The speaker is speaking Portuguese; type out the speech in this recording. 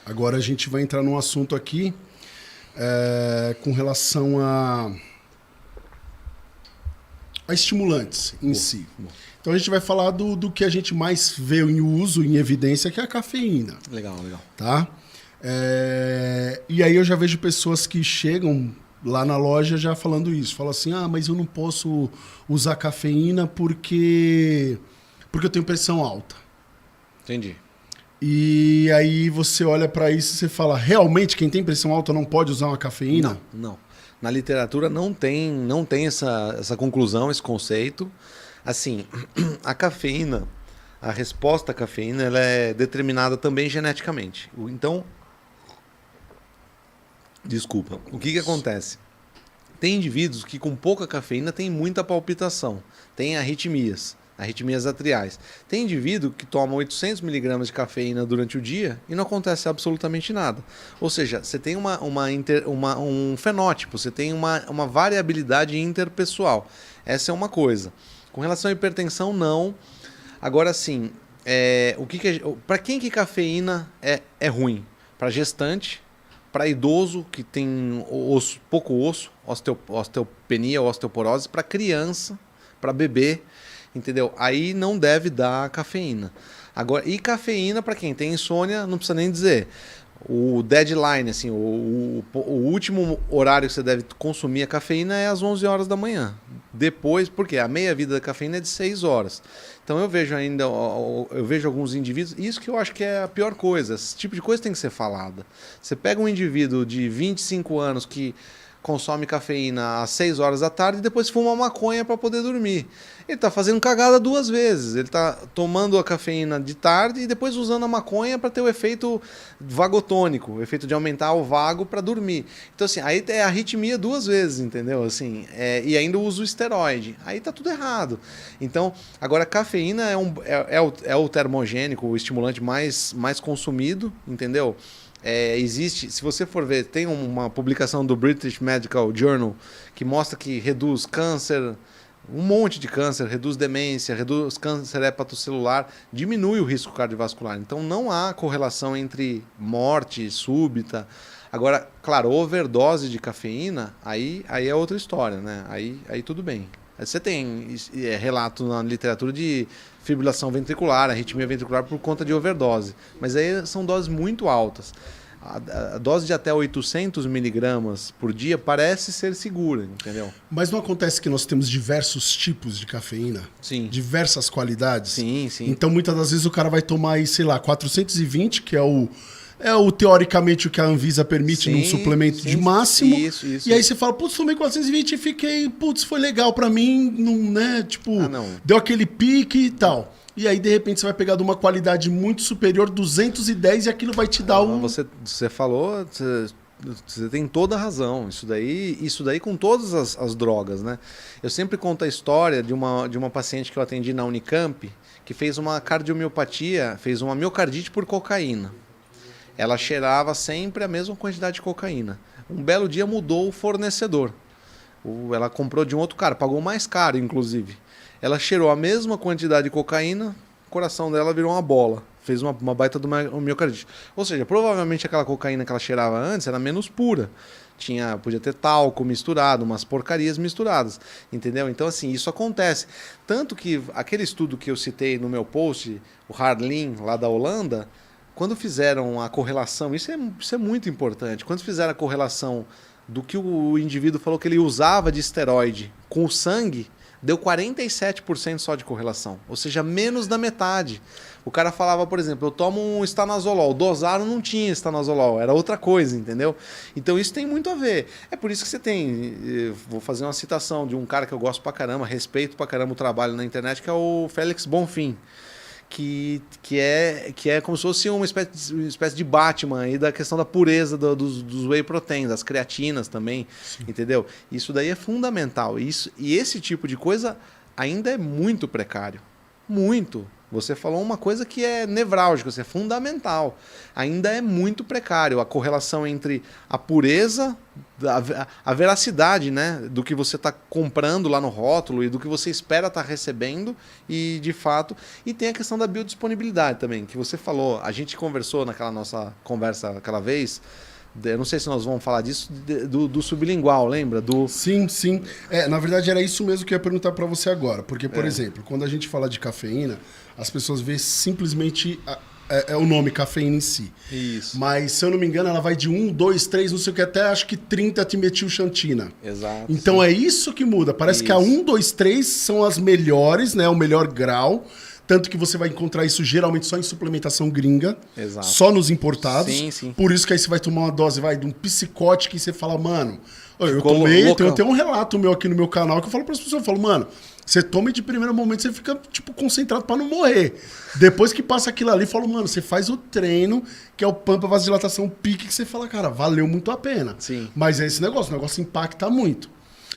Agora a gente vai entrar num assunto aqui com relação a estimulantes em si. Então a gente vai falar do que a gente mais vê em uso, em evidência, que é a cafeína. Legal, legal. Tá? E aí eu já vejo pessoas que chegam lá na loja já falando isso. Falam assim, mas eu não posso usar cafeína porque eu tenho pressão alta. Entendi. E aí você olha para isso e você fala, realmente quem tem pressão alta não pode usar uma cafeína? Não. Na literatura não tem essa conclusão, esse conceito. Assim, a cafeína, a resposta à cafeína, ela é determinada também geneticamente. Então, desculpa, o que acontece? Tem indivíduos que com pouca cafeína têm muita palpitação, têm arritmias atriais. Tem indivíduo que toma 800 mg de cafeína durante o dia e não acontece absolutamente nada. Ou seja, você tem um fenótipo, você tem uma variabilidade interpessoal. Essa é uma coisa. Com relação à hipertensão, não. Agora sim, para quem que cafeína é ruim? Para gestante, para idoso que tem pouco osso, osteopenia ou osteoporose, para criança, para bebê, entendeu? Aí não deve dar cafeína. Agora, e cafeína para quem tem insônia, não precisa nem dizer. O deadline, assim, o último horário que você deve consumir a cafeína é às 11 horas da manhã. Depois, porque a meia-vida da cafeína é de 6 horas. Então eu vejo alguns indivíduos, isso que eu acho que é a pior coisa, esse tipo de coisa tem que ser falada. Você pega um indivíduo de 25 anos que consome cafeína às 6 horas da tarde e depois fuma maconha para poder dormir. Ele está fazendo cagada 2 vezes. Ele está tomando a cafeína de tarde e depois usando a maconha para ter o efeito vagotônico, o efeito de aumentar o vago para dormir. Então, assim, aí é arritmia 2 vezes, entendeu? Assim, e ainda usa o esteroide. Aí tá tudo errado. Então, agora a cafeína é o termogênico, o estimulante mais consumido, entendeu? Existe, se você for ver, tem uma publicação do British Medical Journal que mostra que reduz câncer, um monte de câncer, reduz demência, reduz câncer hepatocelular, diminui o risco cardiovascular. Então não há correlação entre morte súbita. Agora, claro, overdose de cafeína, aí é outra história, né? Aí tudo bem. Você tem relato na literatura de fibrilação ventricular, arritmia ventricular por conta de overdose. Mas aí são doses muito altas. A dose de até 800 miligramas por dia parece ser segura, entendeu? Mas não acontece que nós temos diversos tipos de cafeína? Sim. Diversas qualidades? Sim. Então muitas das vezes o cara vai tomar aí, sei lá, 420, que é o teoricamente o que a Anvisa permite num suplemento de máximo. Isso. E aí você fala, putz, tomei 420 e fiquei, putz, foi legal pra mim, não, né? Tipo, deu aquele pique e tal. E aí, de repente, você vai pegar de uma qualidade muito superior, 210, e aquilo vai te dar Você falou, você tem toda a razão. Isso daí com todas as drogas, né? Eu sempre conto a história de uma paciente que eu atendi na Unicamp, que fez uma cardiomiopatia, fez uma miocardite por cocaína. Ela cheirava sempre a mesma quantidade de cocaína. Um belo dia mudou o fornecedor. Ela comprou de um outro cara, pagou mais caro, inclusive. Ela cheirou a mesma quantidade de cocaína, o coração dela virou uma bola. Fez uma baita do miocardite. Ou seja, provavelmente aquela cocaína que ela cheirava antes era menos pura. Podia ter talco misturado, umas porcarias misturadas. Entendeu? Então, assim, isso acontece. Tanto que aquele estudo que eu citei no meu post, o Harlin, lá da Holanda, quando fizeram a correlação, isso é muito importante, quando fizeram a correlação do que o indivíduo falou que ele usava de esteroide com o sangue, deu 47% só de correlação, ou seja, menos da metade. O cara falava, por exemplo, eu tomo um estanozolol, dosaram não tinha estanozolol, era outra coisa, entendeu? Então isso tem muito a ver. É por isso que você tem, vou fazer uma citação de um cara que eu gosto pra caramba, respeito pra caramba o trabalho na internet, que é o Félix Bonfim. Que é como se fosse uma espécie de Batman aí da questão da pureza dos whey protein, das creatinas também, sim, entendeu? Isso daí é fundamental. E esse tipo de coisa ainda é muito precário. Muito. Você falou uma coisa que é nevrálgica, é fundamental. Ainda é muito precário a correlação entre a pureza, a veracidade, né, do que você está comprando lá no rótulo e do que você espera estar recebendo e de fato. E tem a questão da biodisponibilidade também, que você falou. A gente conversou naquela nossa conversa aquela vez. Eu não sei se nós vamos falar disso, do sublingual, lembra? Sim. Na verdade, era isso mesmo que eu ia perguntar para você agora. Porque, por exemplo, quando a gente fala de cafeína, as pessoas veem simplesmente o nome cafeína em si. Isso. Mas, se eu não me engano, ela vai de 1, 2, 3, não sei o que, até acho que 30 dimetilxantina. Exato. Então, sim. É isso que muda. Parece que a 1, 2, 3 são as melhores, né? O melhor grau. Tanto que você vai encontrar isso geralmente só em suplementação gringa. Exato. Só nos importados. Sim. Por isso que aí você vai tomar uma dose, de um psicótico e você fala, mano, eu tomei, tem um relato meu aqui no meu canal que eu falo para as pessoas, eu falo, mano, você toma e de primeiro momento você fica, tipo, concentrado para não morrer. Depois que passa aquilo ali, eu falo, mano, você faz o treino, que é o pump, a vasodilatação, o pique, que você fala, cara, valeu muito a pena. Sim. Mas é esse negócio, o negócio impacta muito.